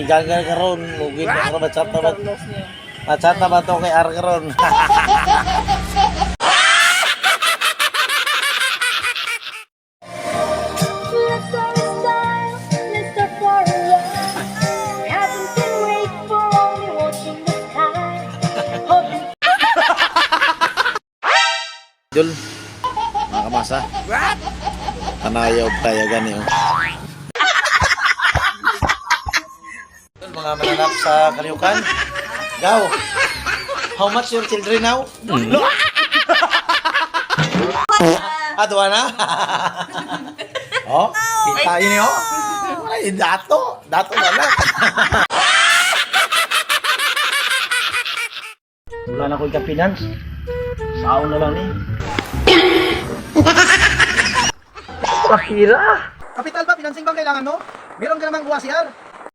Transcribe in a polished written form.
gagal karon, lugid na karon chat na ba? Chat na ba to kay Ar karon? Jul, mga kamasa. Tanayaw tayo gani oh. Jul, mga mananap sa Kaliukan. Gaw, how much your children now? Duwa na? Oh, kita yun oh. Ay, dato na lang. Wala na ko ikapinans. Saon na lang ni. Kapira! Kapital ba? Financing bang kailangan mo? Meron ka namang UACR.